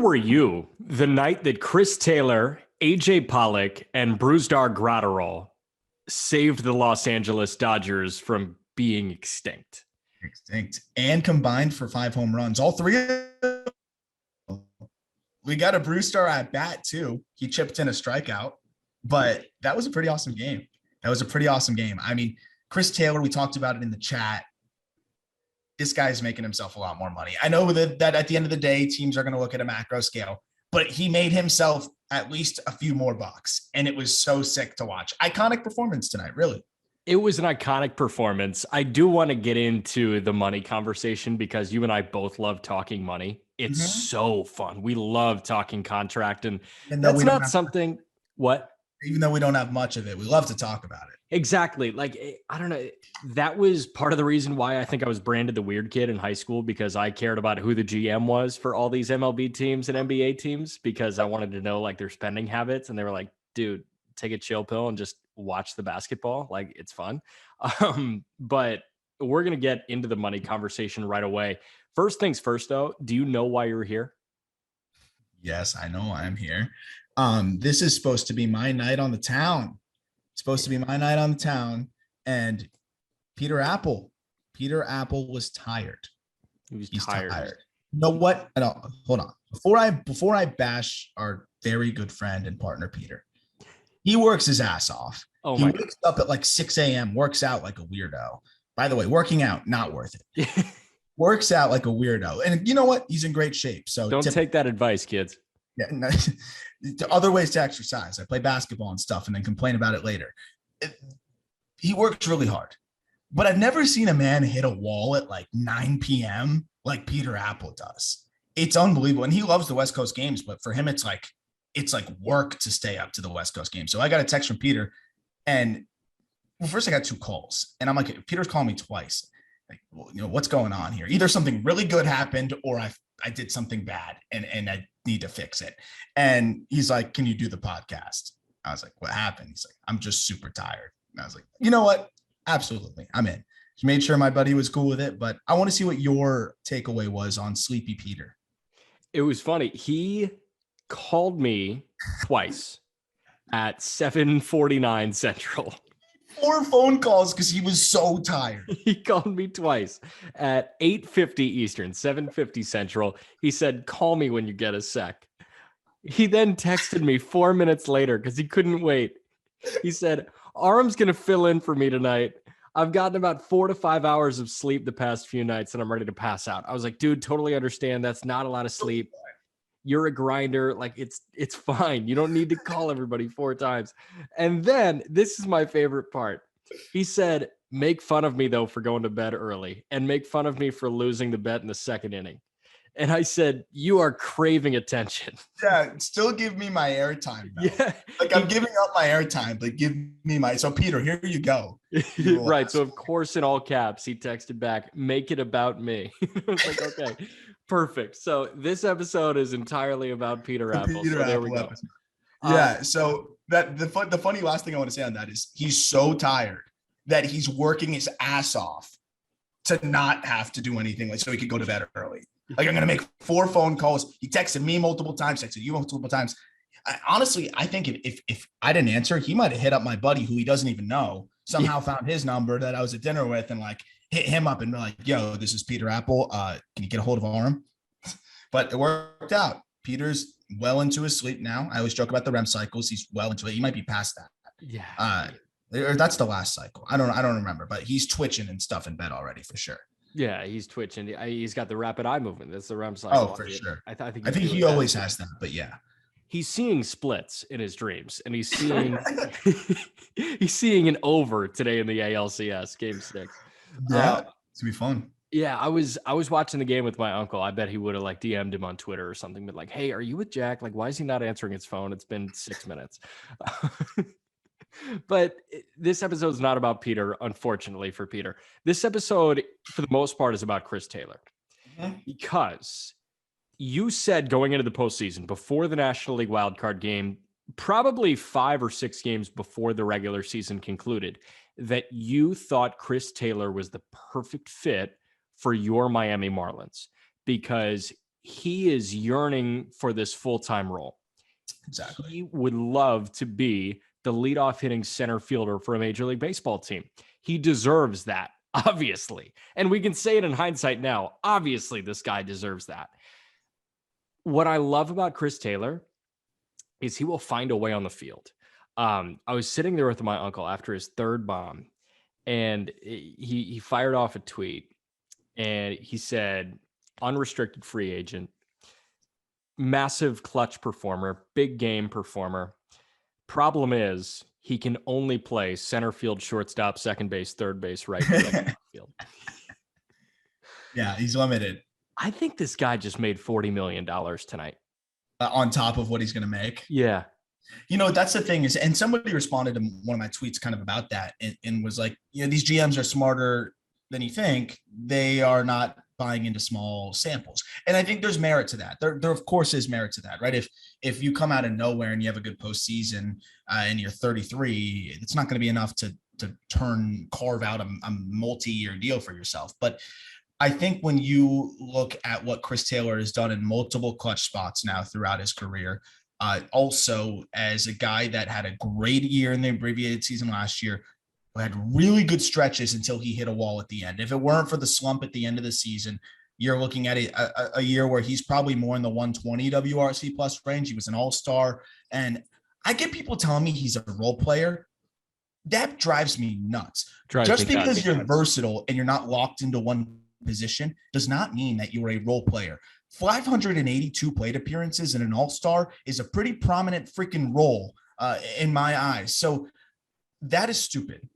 were you the night that Chris Taylor, AJ Pollock, and Brusdar Graterol saved the Los Angeles Dodgers from being extinct? Extinct. And combined for 5 home runs. All three. We got a Brusdar at bat too. He chipped in a strikeout, but that was a pretty awesome game. I mean, Chris Taylor, we talked about it in the chat. This guy's making himself a lot more money. I know that at the end of the day, teams are going to look at a macro scale, but he made himself at least a few more bucks. And it was so sick to watch. Iconic performance tonight, really. It was an iconic performance. I do want to get into the money conversation because you and I both love talking money. It's so fun. We love talking contract, and that's not something. What? Even though we don't have much of it, we love to talk about it. Exactly. Like, I don't know. That was part of the reason why I think I was branded the weird kid in high school, because I cared about who the GM was for all these MLB teams and NBA teams, because I wanted to know like their spending habits. And they were like, dude, take a chill pill and just watch the basketball. Like, it's fun. But we're going to get into the money conversation right away. First things first, though, do you know why you're here? Yes, I know why I'm here. This is supposed to be my night on the town. And Peter Apple was tired. He's tired. You know what? Hold on. Before I bash our very good friend and partner, Peter, he works his ass off. He wakes up at like 6 a.m., works out like a weirdo. By the way, working out, not worth it. Works out like a weirdo. And you know what? He's in great shape. So don't take that advice, kids. Yeah, no, other ways to exercise. I play basketball and stuff and then complain about it later. He works really hard. But I've never seen a man hit a wall at like 9 p.m. like Peter Apple does. It's unbelievable. And he loves the West Coast games, but for him, it's like work to stay up to the West Coast game. So I got a text from Peter, and first I got 2 calls, and I'm like, Peter's calling me twice. Like, well, you know, what's going on here? Either something really good happened or I did something bad and I need to fix it. And he's like, can you do the podcast? I was like, what happened? He's like, I'm just super tired. And I was like, you know what? Absolutely. I'm in. He made sure my buddy was cool with it, but I want to see what your takeaway was on Sleepy Peter. It was funny. He called me twice at 7:49 Central. 4 phone calls because he was so tired. He called me twice at 8:50 Eastern, 7:50 Central. He said, call me when you get a sec. He then texted me 4 minutes later because he couldn't wait. He said, Aram's going to fill in for me tonight. I've gotten about 4 to 5 hours of sleep the past few nights and I'm ready to pass out. I was like, dude, totally understand. That's not a lot of sleep. You're a grinder. Like, it's fine. You don't need to call everybody 4 times. And then this is my favorite part. He said, make fun of me though for going to bed early and make fun of me for losing the bet in the 2nd inning. And I said, you are craving attention. Yeah, still give me my airtime. Yeah. Like, I'm giving up my airtime, but give me my. So Peter, here you go. Right. So of course, in all caps, he texted back, make it about me. I was like, okay. Perfect. So this episode is entirely about Peter Apple. So there we go. Yeah. So the funny last thing I want to say on that is he's so tired that he's working his ass off to not have to do anything, like so he could go to bed early. Like, I'm going to make 4 phone calls. He texted me multiple times, texted you multiple times. Honestly, I think if I didn't answer, he might have hit up my buddy who he doesn't even know, somehow found his number that I was at dinner with and like hit him up and be like, yo, this is Peter Apple. Can you get a hold of Aram? But it worked out. Peter's well into his sleep now. I always joke about the REM cycles. He's well into it. He might be past that. Yeah. Or that's the last cycle. I don't remember, but he's twitching and stuff in bed already for sure. Yeah, he's twitching. He's got the rapid eye movement. That's the REM cycle. Oh, for sure. I think he always has that, but yeah. He's seeing splits in his dreams, and he's seeing he's seeing an over today in the ALCS Game 6. Yeah, it's gonna be fun. Yeah, I was watching the game with my uncle. I bet he would have like DM'd him on Twitter or something, but like, hey, are you with Jack? Like, why is he not answering his phone? It's been 6 minutes. But this episode is not about Peter, unfortunately for Peter. This episode, for the most part, is about Chris Taylor. Because you said going into the postseason, before the National League wildcard game, probably 5 or 6 games before the regular season concluded, that you thought Chris Taylor was the perfect fit for your Miami Marlins because he is yearning for this full-time role. Exactly. He would love to be the leadoff hitting center fielder for a Major League Baseball team. He deserves that, obviously. And we can say it in hindsight now. Obviously, this guy deserves that. What I love about Chris Taylor is he will find a way on the field. I was sitting there with my uncle after his third bomb, and he fired off a tweet, and he said, unrestricted free agent, massive clutch performer, big game performer. Problem is, he can only play center field, shortstop, second base, third base, right field. Yeah, he's limited. I think this guy just made $40 million tonight. On top of what he's going to make. Yeah. That's the thing is, and somebody responded to one of my tweets kind of about that and was like, these GMs are smarter than you think. They are not buying into small samples. And I think there's merit to that. There of course is merit to that, right? If you come out of nowhere and you have a good postseason and you're 33, it's not going to be enough to carve out a multi-year deal for yourself. But I think when you look at what Chris Taylor has done in multiple clutch spots now throughout his career, also as a guy that had a great year in the abbreviated season last year, who had really good stretches until he hit a wall at the end. If it weren't for the slump at the end of the season, you're looking at a year where he's probably more in the 120 WRC plus range. He was an all-star. And I get people telling me he's a role player. That drives me nuts. Just because you're versatile and you're not locked into one position does not mean that you are a role player. 582 plate appearances in an all-star is a pretty prominent freaking role in my eyes. So that is stupid.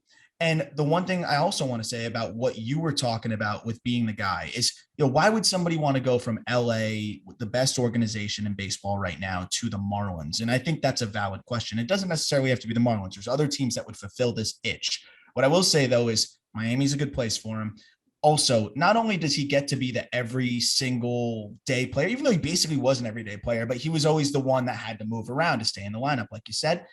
And the one thing I also want to say about what you were talking about with being the guy is, why would somebody want to go from LA, the best organization in baseball right now, to the Marlins? And I think that's a valid question. It doesn't necessarily have to be the Marlins. There's other teams that would fulfill this itch. What I will say, though, is Miami's a good place for him. Also, not only does he get to be the every single day player, even though he basically was an everyday player, but he was always the one that had to move around to stay in the lineup. Like you said,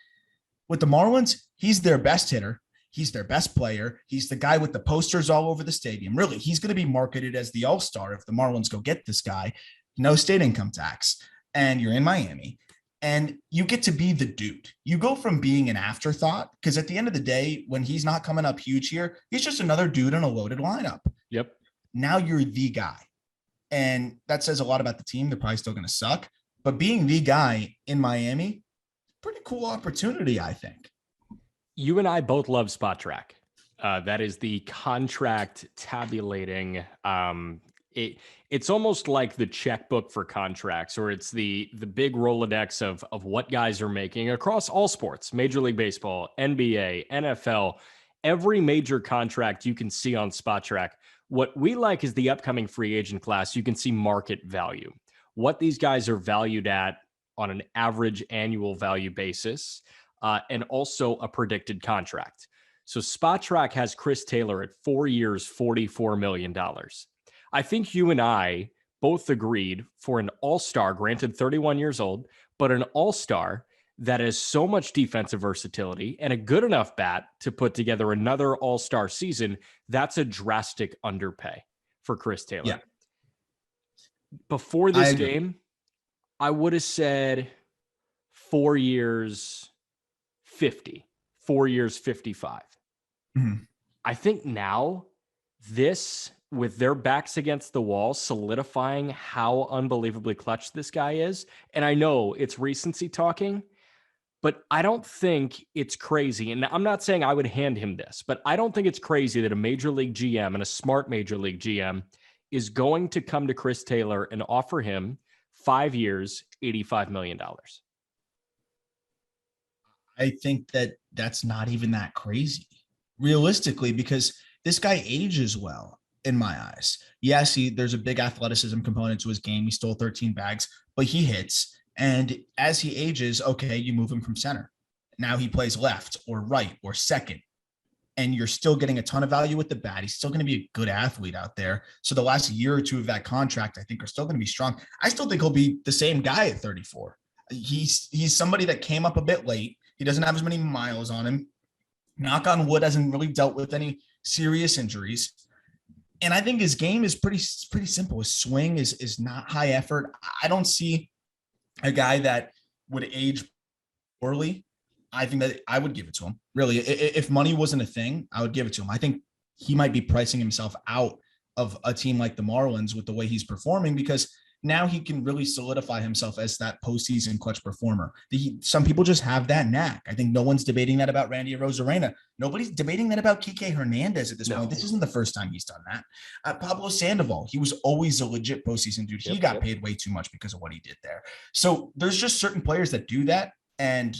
with the Marlins, he's their best hitter. He's their best player. He's the guy with the posters all over the stadium. Really, he's going to be marketed as the all-star if the Marlins go get this guy. No state income tax. And you're in Miami. And you get to be the dude. You go from being an afterthought, because at the end of the day, when he's not coming up huge here, he's just another dude in a loaded lineup. Yep. Now you're the guy. And that says a lot about the team. They're probably still going to suck. But being the guy in Miami, pretty cool opportunity, I think. You and I both love Spot Track. That is the contract tabulating. It's almost like the checkbook for contracts, or it's the big Rolodex of what guys are making across all sports, Major League Baseball, NBA, NFL, every major contract you can see on Spot Track. What we like is the upcoming free agent class. You can see market value, what these guys are valued at on an average annual value basis, and also a predicted contract. So Spot Track has Chris Taylor at 4 years, $44 million. I think you and I both agreed for an all-star, granted 31 years old, but an all-star that has so much defensive versatility and a good enough bat to put together another all-star season, that's a drastic underpay for Chris Taylor. Yeah. Before this game, I would have said 4 years, 50, 4 years, 55. Mm-hmm. I think now this, with their backs against the wall, solidifying how unbelievably clutch this guy is. And I know it's recency talking, but I don't think it's crazy. And I'm not saying I would hand him this, but I don't think it's crazy that a major league GM and a smart major league GM is going to come to Chris Taylor and offer him 5 years, $85 million. I think that that's not even that crazy, realistically, because this guy ages well in my eyes. Yes, there's a big athleticism component to his game. He stole 13 bags, but he hits. And as he ages, okay, you move him from center. Now he plays left or right or second. And you're still getting a ton of value with the bat. He's still going to be a good athlete out there. So the last year or two of that contract, I think, are still going to be strong. I still think he'll be the same guy at 34. He's somebody that came up a bit late. He doesn't have as many miles on him. Knock on wood, hasn't really dealt with any serious injuries. And I think his game is pretty simple. His swing is not high effort. I don't see a guy that would age poorly. I think that I would give it to him. Really, if money wasn't a thing, I would give it to him. I think he might be pricing himself out of a team like the Marlins with the way he's performing, because now he can really solidify himself as that postseason clutch performer. Some people just have that knack. I think no one's debating that about Randy Arozarena. Nobody's debating that about Kike Hernandez at this point. This isn't the first time he's done that. Pablo Sandoval, he was always a legit postseason dude. He got paid way too much because of what he did there. So there's just certain players that do that. And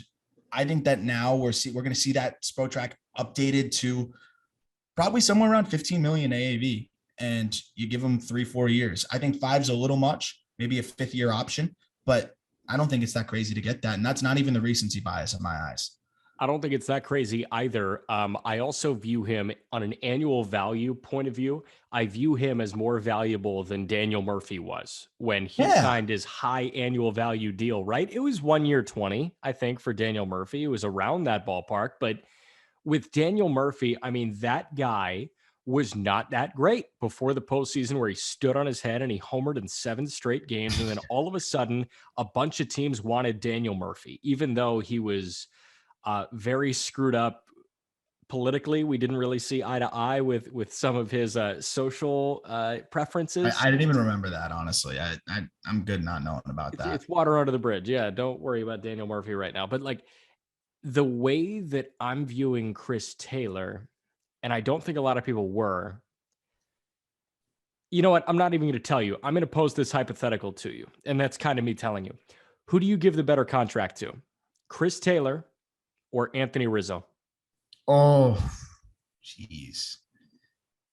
I think that now we're going to see that Spotrac updated to probably somewhere around 15 million AAV. And you give them 3-4 years. I think 5's a little much, maybe a 5th year option, but I don't think it's that crazy to get that. And that's not even the recency bias in my eyes. I don't think it's that crazy either. I also view him on an annual value point of view. I view him as more valuable than Daniel Murphy was when he signed his high annual value deal, right? It was 1 year, 20, I think, for Daniel Murphy. It was around that ballpark. But with Daniel Murphy, I mean, that guy was not that great before the postseason, where he stood on his head and he homered in 7 straight games. And then all of a sudden, a bunch of teams wanted Daniel Murphy, even though he was very screwed up politically. We didn't really see eye to eye with some of his social preferences. I didn't even remember that, honestly. I'm good not knowing about that. It's water under the bridge. Yeah, don't worry about Daniel Murphy right now. But like the way that I'm viewing Chris Taylor, and I don't think a lot of people were. You know what? I'm not even going to tell you. I'm going to pose this hypothetical to you. And that's kind of me telling you. Who do you give the better contract to? Chris Taylor or Anthony Rizzo? Oh, geez.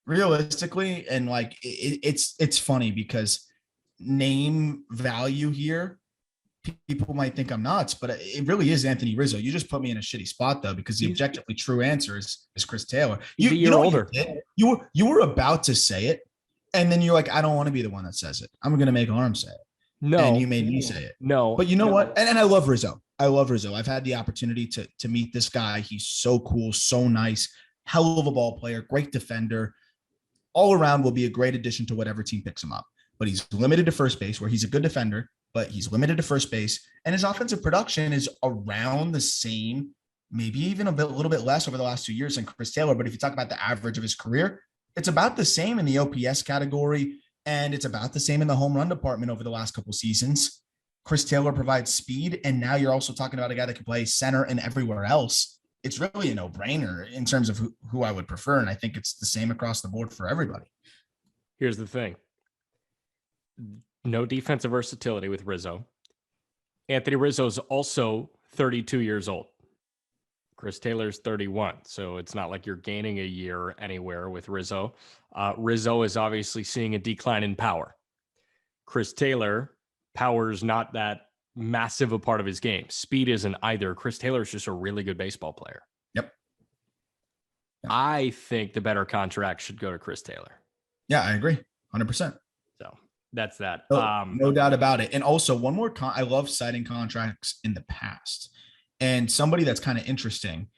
Realistically, and like it's funny because name value here, people might think I'm nuts, but it really is Anthony Rizzo. You just put me in a shitty spot though, because the objectively true answer is Chris Taylor. You're older. You were about to say it, and then you're like, I don't want to be the one that says it. I'm going to make Aram say it. No, and you made me say it. No, but you know what? And I love Rizzo. I've had the opportunity to meet this guy. He's so cool, so nice, hell of a ball player, great defender. All around will be a great addition to whatever team picks him up. But he's limited to first base, where he's a good defender, but he's limited to first base. And his offensive production is around the same, maybe even a little bit less over the last 2 years than Chris Taylor. But if you talk about the average of his career, it's about the same in the OPS category, and it's about the same in the home run department over the last couple seasons. Chris Taylor provides speed, and now you're also talking about a guy that can play center and everywhere else. It's really a no-brainer in terms of who I would prefer, and I think it's the same across the board for everybody. Here's the thing. No defensive versatility with Rizzo. Anthony Rizzo is also 32 years old. Chris Taylor's 31, so it's not like you're gaining a year anywhere with Rizzo. Rizzo is obviously seeing a decline in power. Chris Taylor, power's not that massive a part of his game. Speed isn't either. Chris Taylor is just a really good baseball player. Yep. I think the better contract should go to Chris Taylor. Yeah, I agree. 100%. So that's that. No doubt about it. And also one more, I love citing contracts in the past. And somebody that's kind of interesting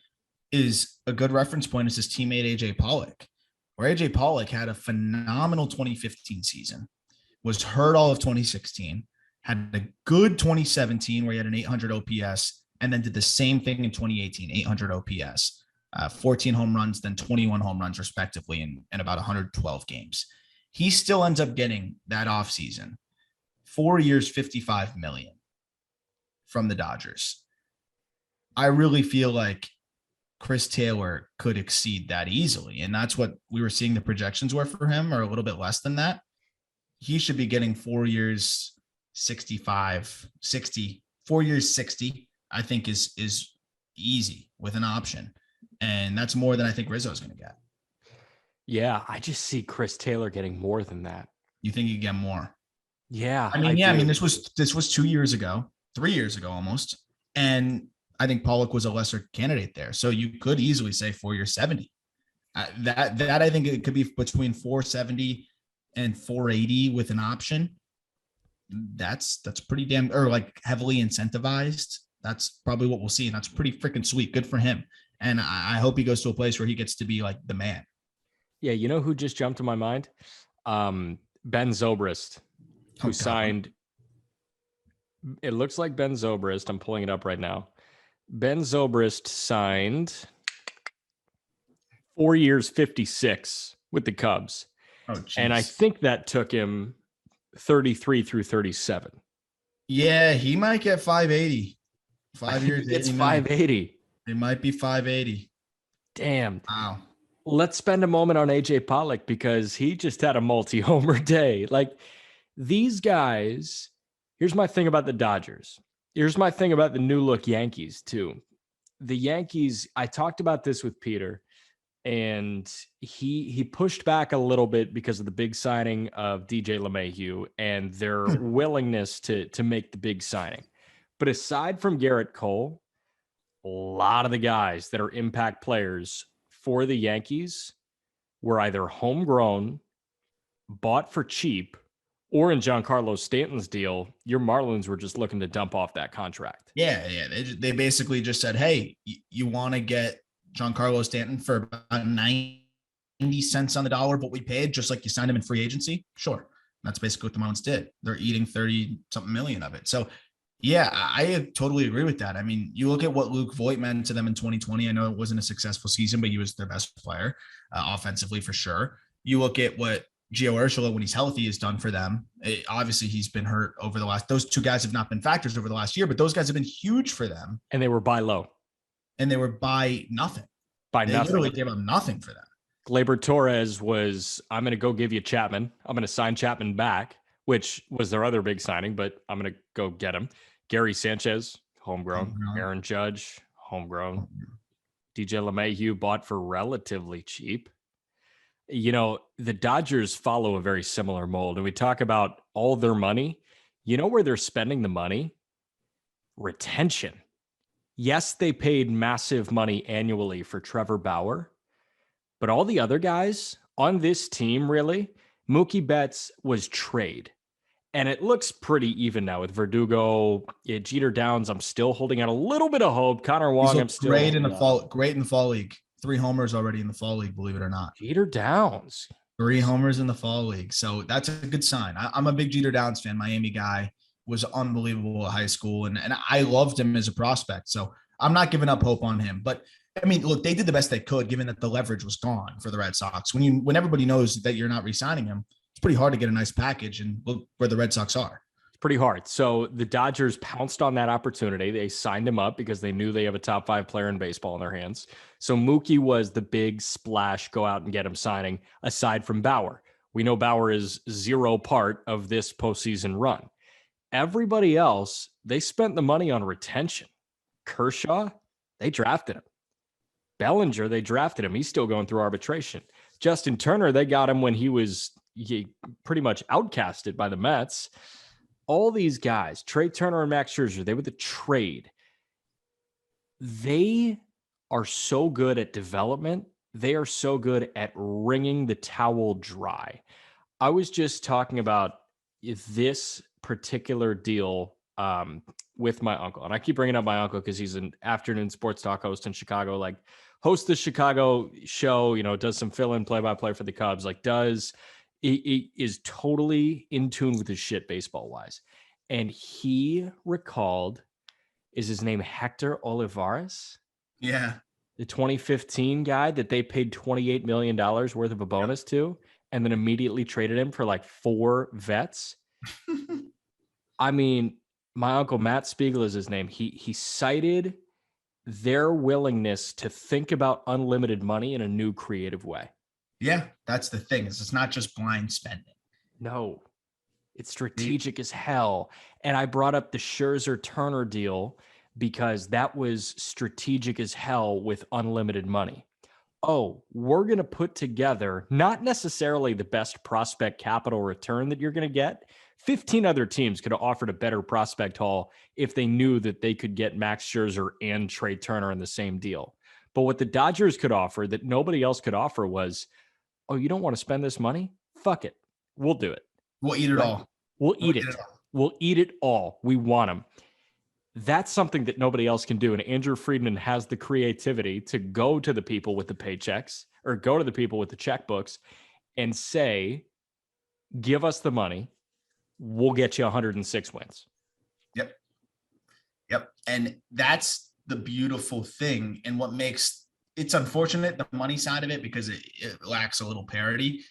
is a good reference point is his teammate, AJ Pollock, where AJ Pollock had a phenomenal 2015 season, was hurt all of 2016, had a good 2017 where he had an 800 OPS, and then did the same thing in 2018, 800 OPS, 14 home runs, then 21 home runs respectively in about 112 games. He still ends up getting that offseason, 4 years, $55 million from the Dodgers. I really feel like Chris Taylor could exceed that easily. And that's what we were seeing the projections were for him, or a little bit less than that. He should be getting 4 years, 65, 60, 4 years, 60, I think is easy with an option. And that's more than I think Rizzo's going to get. Yeah, I just see Chris Taylor getting more than that. You think you get more? Yeah. I mean, this was 2 years ago, 3 years ago almost. And I think Pollock was a lesser candidate there. So you could easily say 4 years, 70. That I think it could be between 470 and 480 with an option. That's pretty damn, or like heavily incentivized. That's probably what we'll see. And that's pretty freaking sweet. Good for him. And I hope he goes to a place where he gets to be like the man. Yeah, you know who just jumped to my mind? Ben Zobrist, Oh who God. signed. It looks like Ben Zobrist. I'm pulling it up right now. Ben Zobrist signed 4 years, 56 with the Cubs. Oh And I jeez. think that took him 33 through 37. Yeah, he might get 580. I 5 years, think it's 80 million. 580. It might be 580. Damn. Wow. Let's spend a moment on AJ Pollock because he just had a multi-homer day. Like these guys, here's my thing about the Dodgers. Here's my thing about the new look Yankees too. The Yankees, I talked about this with Peter, and he pushed back a little bit because of the big signing of DJ LeMahieu and their willingness to make the big signing. But aside from Garrett Cole, a lot of the guys that are impact players for the Yankees were either homegrown, bought for cheap, or in Giancarlo Stanton's deal, your Marlins were just looking to dump off that contract. Yeah. They basically just said, hey, you want to get Giancarlo Stanton for about 90 cents on the dollar of what we paid, just like you signed him in free agency? Sure. That's basically what the Marlins did. They're eating 30 something million of it. So, yeah, I totally agree with that. I mean, you look at what Luke Voigt meant to them in 2020. I know it wasn't a successful season, but he was their best player offensively for sure. You look at what Gio Urshela, when he's healthy, has done for them. Obviously, he's been hurt over the last. Those two guys have not been factors over the last year, but those guys have been huge for them, And they were buy low. and they were by nothing. By They nothing. literally gave up nothing for them. Gleyber Torres was, I'm going to go give you Chapman. I'm going to sign Chapman back, which was their other big signing, but I'm going to go get him. Gary Sanchez, homegrown. Aaron Judge, homegrown. DJ LeMahieu bought for relatively cheap. You know, the Dodgers follow a very similar mold. And we talk about all their money. You know where they're spending the money? Retention. Yes, they paid massive money annually for Trevor Bauer, but all the other guys on this team, really, Mookie Betts was trade. And it looks pretty even now with Verdugo, Jeter Downs. I'm still holding out a little bit of hope. Connor Wong, I'm still great in the fall. Great in the fall league. 3 homers already in the fall league, believe it or not. Jeter Downs. 3 homers in the fall league. So that's a good sign. I'm a big Jeter Downs fan. Miami guy, was unbelievable at high school. And I loved him as a prospect. So I'm not giving up hope on him. But I mean, look, they did the best they could, given that the leverage was gone for the Red Sox. When everybody knows that you're not re-signing him, it's pretty hard to get a nice package. And look where the Red Sox are. It's pretty hard. So the Dodgers pounced on that opportunity. They signed him up because they knew they have a top 5 player in baseball in their hands. So Mookie was the big splash, go out and get him signing, aside from Bauer. We know Bauer is zero part of this postseason run. Everybody else, they spent the money on retention. Kershaw, they drafted him. Bellinger, they drafted him. He's still going through arbitration. Justin Turner, they got him when he was pretty much outcasted by the Mets. All these guys, Trey Turner and Max Scherzer, they were the trade. They are so good at development. They are so good at wringing the towel dry. I was just talking about this particular deal with my uncle. And I keep bringing up my uncle because he's an afternoon sports talk host in Chicago, like hosts the Chicago show, you know, does some fill-in play-by-play for the Cubs, like he is totally in tune with his shit baseball-wise. And he recalled, is his name Hector Olivares? Yeah. The 2015 guy that they paid $28 million worth of a bonus to, and then immediately traded him for like 4 vets. I mean, my uncle Matt Spiegel is his name. He cited their willingness to think about unlimited money in a new creative way. Yeah, that's the thing. It's not just blind spending. No, it's strategic as hell. And I brought up the Scherzer Turner deal because that was strategic as hell with unlimited money. Oh, we're going to put together not necessarily the best prospect capital return that you're going to get. 15 other teams could have offered a better prospect haul if they knew that they could get Max Scherzer and Trey Turner in the same deal. But what the Dodgers could offer that nobody else could offer was, oh, you don't want to spend this money? Fuck it. We'll do it. We'll eat it all. We'll eat it. We'll eat it all. We want them. That's something that nobody else can do. And Andrew Friedman has the creativity to go to the people with the paychecks or go to the people with the checkbooks and say, give us the money. We'll get you 106 wins. Yep. Yep. And that's the beautiful thing. And what makes it's unfortunate, the money side of it, because it lacks a little parity.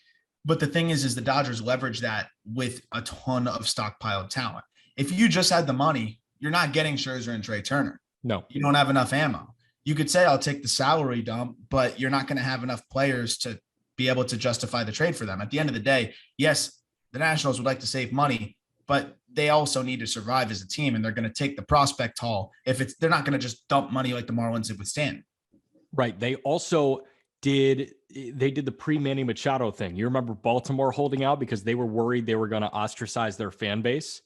But the thing is the Dodgers leverage that with a ton of stockpiled talent. If you just had the money, you're not getting Scherzer and Trey Turner. No, you don't have enough ammo. You could say, I'll take the salary dump, but you're not going to have enough players to be able to justify the trade for them. At the end of the day, yes, the Nationals would like to save money, but they also need to survive as a team, and they're going to take the prospect haul. They're not going to just dump money like the Marlins did with Stanton. Right. They also did the pre-Manny Machado thing. You remember Baltimore holding out because they were worried they were going to ostracize their fan base.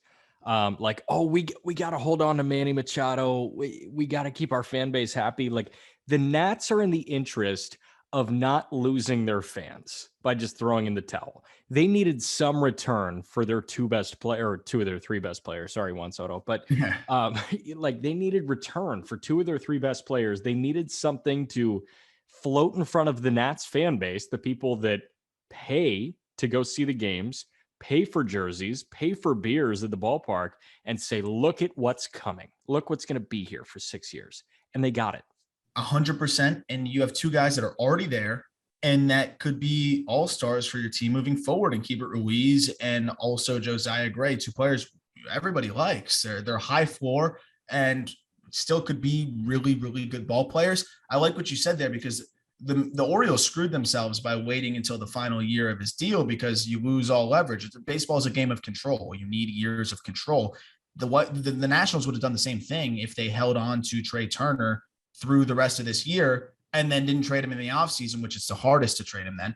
Like, oh, we got to hold on to Manny Machado. We got to keep our fan base happy. Like, the Nats are in the interest of not losing their fans by just throwing in the towel. They needed some return for their two of their three best players. Sorry, Juan Soto. But like, they needed return for two of their three best players. They needed something to float in front of the Nats fan base, the people that pay to go see the games, pay for jerseys, pay for beers at the ballpark, and say, look at what's coming. Look what's going to be here for 6 years. And they got it. 100%. And you have two guys that are already there, and that could be all-stars for your team moving forward, and Keibert Ruiz and also Josiah Gray, two players everybody likes. They're high floor and still could be really, really good ball players. I like what you said there, because the Orioles screwed themselves by waiting until the final year of his deal, because you lose all leverage. Baseball is a game of control. You need years of control. The Nationals would have done the same thing if they held on to Trey Turner through the rest of this year and then didn't trade him in the offseason, which is the hardest to trade him then.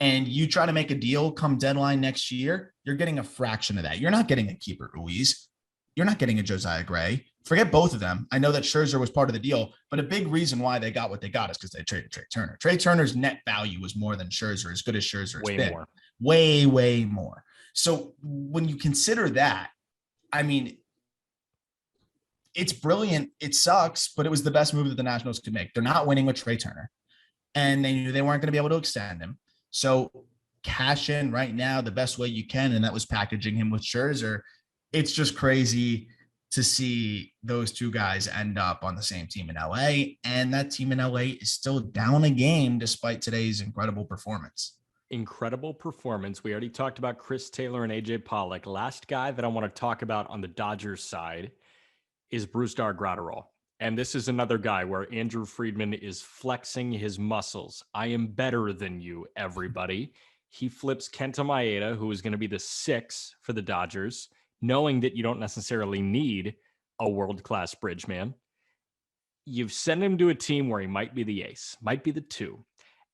And you try to make a deal come deadline next year, you're getting a fraction of that. You're not getting a Keibert Ruiz. You're not getting a Josiah Gray. Forget both of them. I know that Scherzer was part of the deal, but a big reason why they got what they got is because they traded Trey Turner. Trey Turner's net value was more than Scherzer, as good as Scherzer has been. More. Way more. So when you consider that, I mean, it's brilliant. It sucks, but it was the best move that the Nationals could make. They're not winning with Trey Turner, and they knew they weren't going to be able to extend him. So cash in right now the best way you can, and that was packaging him with Scherzer. It's just crazy to see those two guys end up on the same team in LA, and that team in LA is still down a game despite today's incredible performance. Incredible performance. We already talked about Chris Taylor and AJ Pollock. Last guy that I want to talk about on the Dodgers side is Brusdar Graterol. And this is another guy where Andrew Friedman is flexing his muscles. I am better than you, everybody. He flips Kenta Maeda, who is going to be the 6 for the Dodgers, knowing that you don't necessarily need a world-class bridge man. You've sent him to a team where he might be the ace, might be the 2.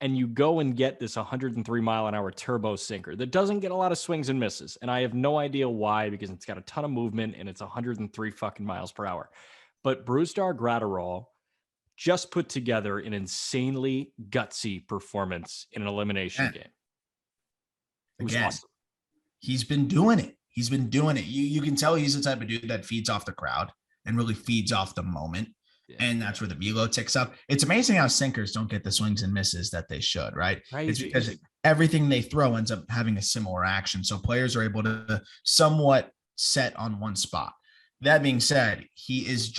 And you go and get this 103-mile-an-hour turbo sinker that doesn't get a lot of swings and misses. And I have no idea why, because it's got a ton of movement and it's 103 fucking miles per hour. But Brusdar Graterol just put together an insanely gutsy performance in an elimination game. It was awesome. He's been doing it. You can tell he's the type of dude that feeds off the crowd and really feeds off the moment. Yeah. And that's where the velo ticks up. It's amazing how sinkers don't get the swings and misses that they should, right? It's because everything they throw ends up having a similar action. So players are able to somewhat set on one spot. That being said, he's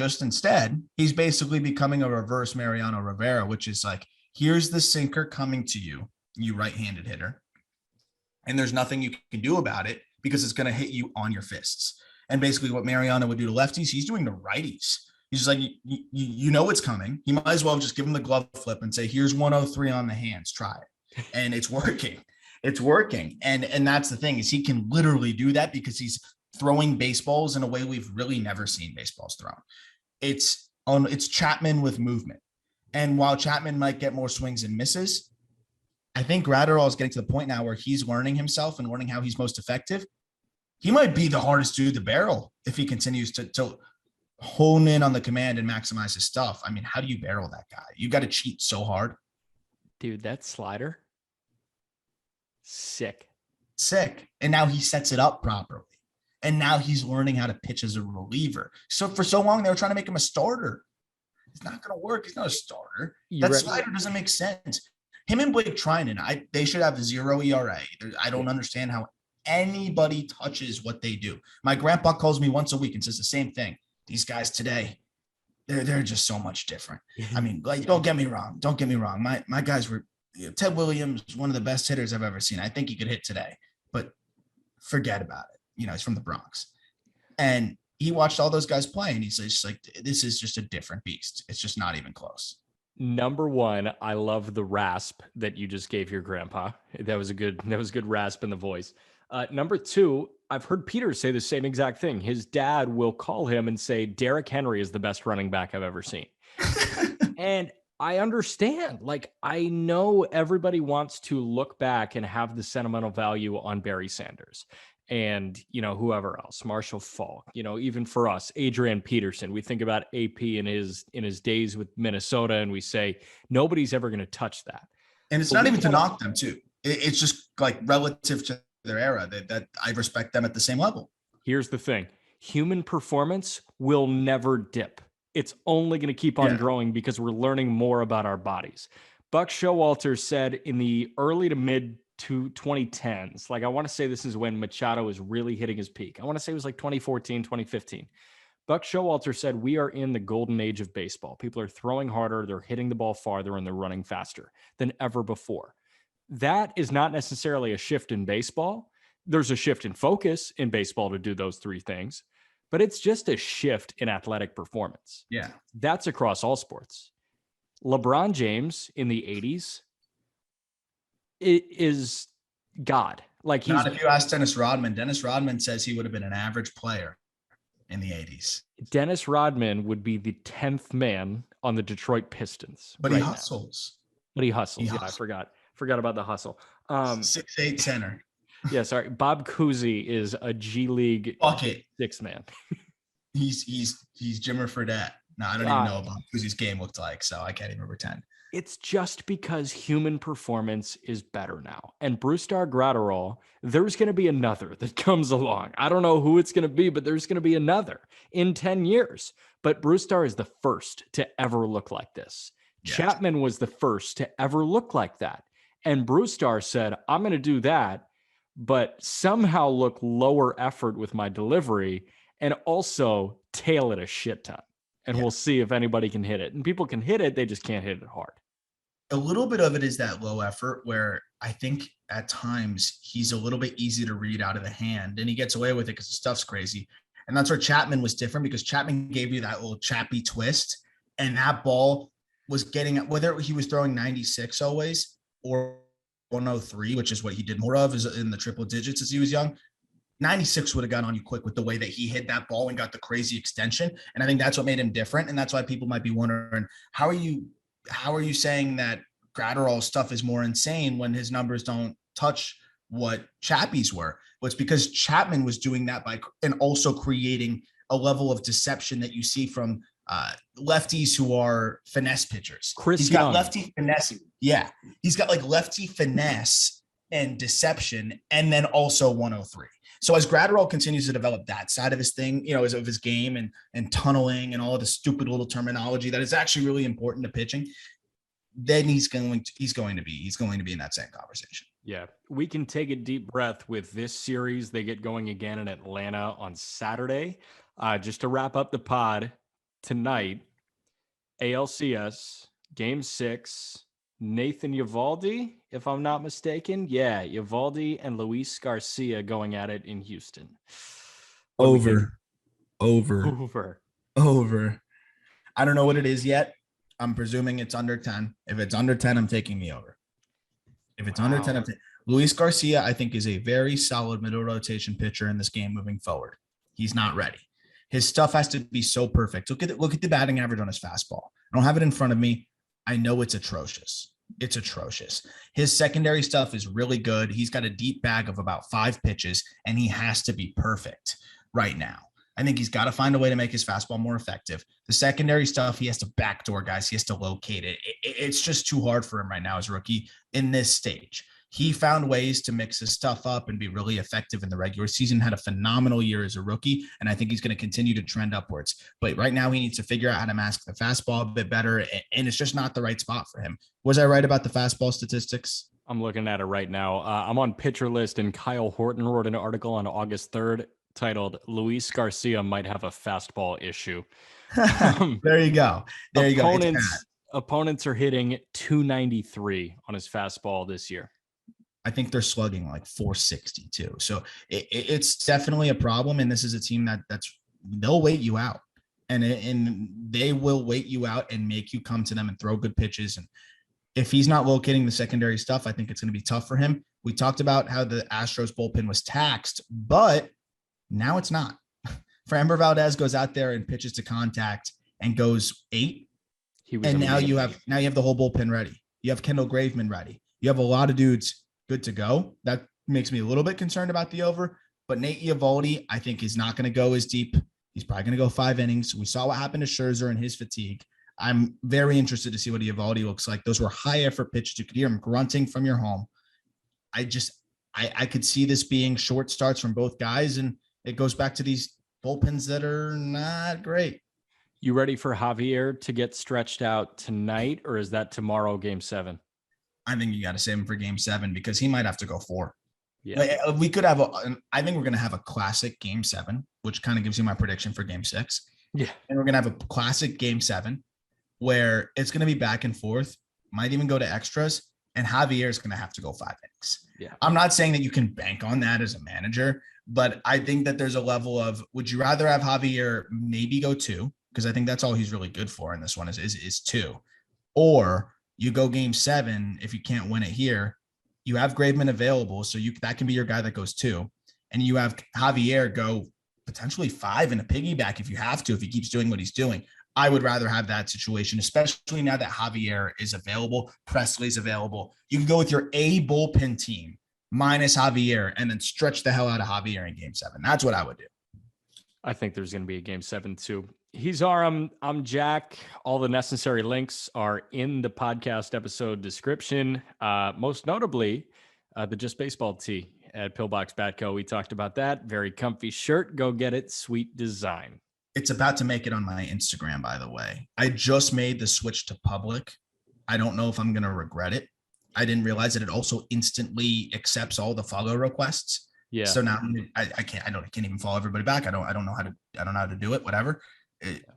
basically becoming a reverse Mariano Rivera, which is like, here's the sinker coming to you, you right-handed hitter. And there's nothing you can do about it because it's going to hit you on your fists. And basically what Mariano would do to lefties, he's doing to righties. He's just like, you know it's coming. You might as well just give him the glove flip and say, here's 103 on the hands. Try it. And it's working. It's working. And that's the thing, is he can literally do that because he's throwing baseballs in a way we've really never seen baseballs thrown. It's Chapman with movement. And while Chapman might get more swings and misses, I think Graterol is getting to the point now where he's learning himself and learning how he's most effective. He might be the hardest dude to barrel if he continues to hone in on the command and maximize his stuff. I mean, how do you barrel that guy? You got to cheat so hard. Dude, that slider, sick. And now he sets it up properly. And now he's learning how to pitch as a reliever. So for so long, they were trying to make him a starter. It's not going to work. He's not a starter. Slider doesn't make sense. Him and Blake Trinan, they should have 0 ERA. I don't understand how anybody touches what they do. My grandpa calls me once a week and says the same thing. These guys today, they're just so much different. I mean, like, don't get me wrong. My guys were, Ted Williams, one of the best hitters I've ever seen. I think he could hit today, but forget about it. He's from the Bronx. And he watched all those guys play, and he's just like, this is just a different beast. It's just not even close. Number one, I love the rasp that you just gave your grandpa. That was good rasp in the voice. Number two, I've heard Peter say the same exact thing. His dad will call him and say, Derrick Henry is the best running back I've ever seen. And I understand. Like, I know everybody wants to look back and have the sentimental value on Barry Sanders and, whoever else, Marshall Faulk, even for us, Adrian Peterson. We think about AP in his days with Minnesota, and we say, nobody's ever going to touch that. And it's not even to knock them too. It's just like relative to their era that I respect them at the same level. Here's the thing. Human performance will never dip. It's only going to keep on growing because we're learning more about our bodies. Buck Showalter said in the early to mid 2010s, like I want to say this is when Machado was really hitting his peak. I want to say it was like 2014, 2015. Buck Showalter said, we are in the golden age of baseball. People are throwing harder, they're hitting the ball farther, and they're running faster than ever before. That is not necessarily a shift in baseball. There's a shift in focus in baseball to do those three things, but it's just a shift in athletic performance. Yeah. That's across all sports. LeBron James in the 80s is God. Like, he's not if you ask Dennis Rodman. Dennis Rodman says he would have been an average player in the 80s. Dennis Rodman would be the 10th man on the Detroit Pistons. But he hustles. Yeah, I forgot about the hustle. 6'8" center. Yeah, sorry. Bob Cousy is a G League six man. He's Jimmer Fredette. No, I don't even know what Cousy's game looked like, so I can't even pretend. It's just because human performance is better now. And Brusdar Graterol, there's going to be another that comes along. I don't know who it's going to be, but there's going to be another in 10 years. But Brusdar is the first to ever look like this. Yeah. Chapman was the first to ever look like that. And Brusdar said, I'm going to do that, but somehow look lower effort with my delivery and also tail it a shit ton. And we'll see if anybody can hit it. And people can hit it, they just can't hit it hard. A little bit of it is that low effort where I think at times he's a little bit easy to read out of the hand, and he gets away with it because the stuff's crazy. And that's where Chapman was different, because Chapman gave you that little chappy twist, and that ball was getting, whether he was throwing 96 always or 103, which is what he did more of is in the triple digits as he was young. 96 would have gone on you quick with the way that he hit that ball and got the crazy extension. And I think that's what made him different. And that's why people might be wondering, how are you saying that Graterol's stuff is more insane when his numbers don't touch what Chappie's were? Well, it's because Chapman was doing that and also creating a level of deception that you see from lefties who are finesse pitchers. He's got lefty finesse. Yeah. He's got like lefty finesse and deception, and then also 103. So as Graterol continues to develop that side of his thing, of his game and tunneling and all of the stupid little terminology that is actually really important to pitching, then he's going to be in that same conversation. Yeah, we can take a deep breath with this series. They get going again in Atlanta on Saturday. Just to wrap up the pod tonight, ALCS Game 6. Nathan Eovaldi, if I'm not mistaken. Yeah, Eovaldi and Luis Garcia going at it in Houston. Over. I don't know what it is yet. I'm presuming it's under 10. If it's under 10, I'm taking the over. If it's under 10, Luis Garcia, I think, is a very solid middle rotation pitcher in this game moving forward. He's not ready. His stuff has to be so perfect. Look at the batting average on his fastball. I don't have it in front of me. I know it's atrocious. It's atrocious. His secondary stuff is really good. He's got a deep bag of about 5 pitches, and he has to be perfect right now. I think he's got to find a way to make his fastball more effective. The secondary stuff, he has to backdoor guys. He has to locate it. It's just too hard for him right now as a rookie in this stage. he found ways to mix his stuff up and be really effective in the regular season, had a phenomenal year as a rookie. And I think he's going to continue to trend upwards. But right now he needs to figure out how to mask the fastball a bit better. And it's just not the right spot for him. Was I right about the fastball statistics? I'm looking at it right now. I'm on Pitcher List, and Kyle Horton wrote an article on August 3rd titled Luis Garcia might have a fastball issue. There you go. There you go. Opponents are hitting 293 on his fastball this year. I think they're slugging like 460 too. So it's definitely a problem. And this is a team they'll wait you out, and they will wait you out and make you come to them and throw good pitches. And if he's not locating the secondary stuff, I think it's going to be tough for him. We talked about how the Astros bullpen was taxed, but now it's not. Framber Valdez goes out there and pitches to contact and goes 8. And now you have the whole bullpen ready. You have Kendall Graveman ready. You have a lot of dudes good to go. That makes me a little bit concerned about the over, but Nate Eovaldi, I think, is not going to go as deep. He's probably going to go 5 innings. We saw what happened to Scherzer and his fatigue. I'm very interested to see what Eovaldi looks like. Those were high effort pitches. You could hear him grunting from your home. I could see this being short starts from both guys. And it goes back to these bullpens that are not great. You ready for Javier to get stretched out tonight, or is that tomorrow, Game 7? I think you got to save him for Game 7 because he might have to go 4. Yeah, we could have I think we're going to have a classic Game 7, which kind of gives you my prediction for Game 6. Yeah. And we're going to have a classic Game 7 where it's going to be back and forth, might even go to extras, and Javier is going to have to go 5 innings. Yeah. I'm not saying that you can bank on that as a manager, but I think that there's a level of, would you rather have Javier maybe go 2? Because I think that's all he's really good for in this one is 2. Or you go Game 7, if you can't win it here, you have Graveman available, so that can be your guy that goes 2. And you have Javier go potentially 5 in a piggyback if you have to, if he keeps doing what he's doing. I would rather have that situation, especially now that Javier is available, Presley's available. You can go with your A bullpen team minus Javier and then stretch the hell out of Javier in Game 7. That's what I would do. I think there's going to be a Game 7 too. He's Aram. I'm Jack. All the necessary links are in the podcast episode description. Most notably, the Just Baseball tee at Pillbox Batco. We talked about that. Very comfy shirt. Go get it. Sweet design. It's about to make it on my Instagram, by the way. I just made the switch to public. I don't know if I'm going to regret it. I didn't realize that it also instantly accepts all the follow requests. Yeah. So now I can't even follow everybody back. I don't know how to do it, whatever.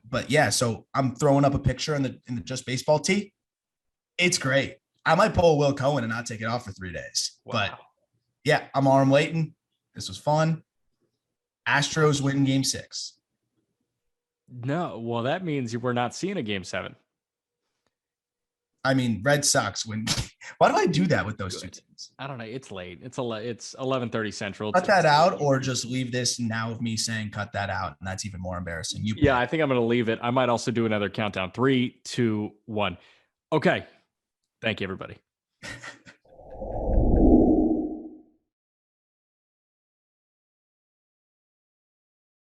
But yeah, so I'm throwing up a picture in the Just Baseball tee. It's great. I might pull Will Cohen and not take it off for 3 days. Wow. But yeah, I'm Aram Layton. This was fun. Astros win Game 6. No, well, that means we're not seeing a Game 7. I mean, Red Sox win. Why do I do that with those two teams? I don't know. It's late. It's 11:30 Central. Cut that out, or just leave this now of me saying cut that out, and that's even more embarrassing. Yeah, I think I'm going to leave it. I might also do another countdown. 3, 2, 1. Okay. Thank you, everybody.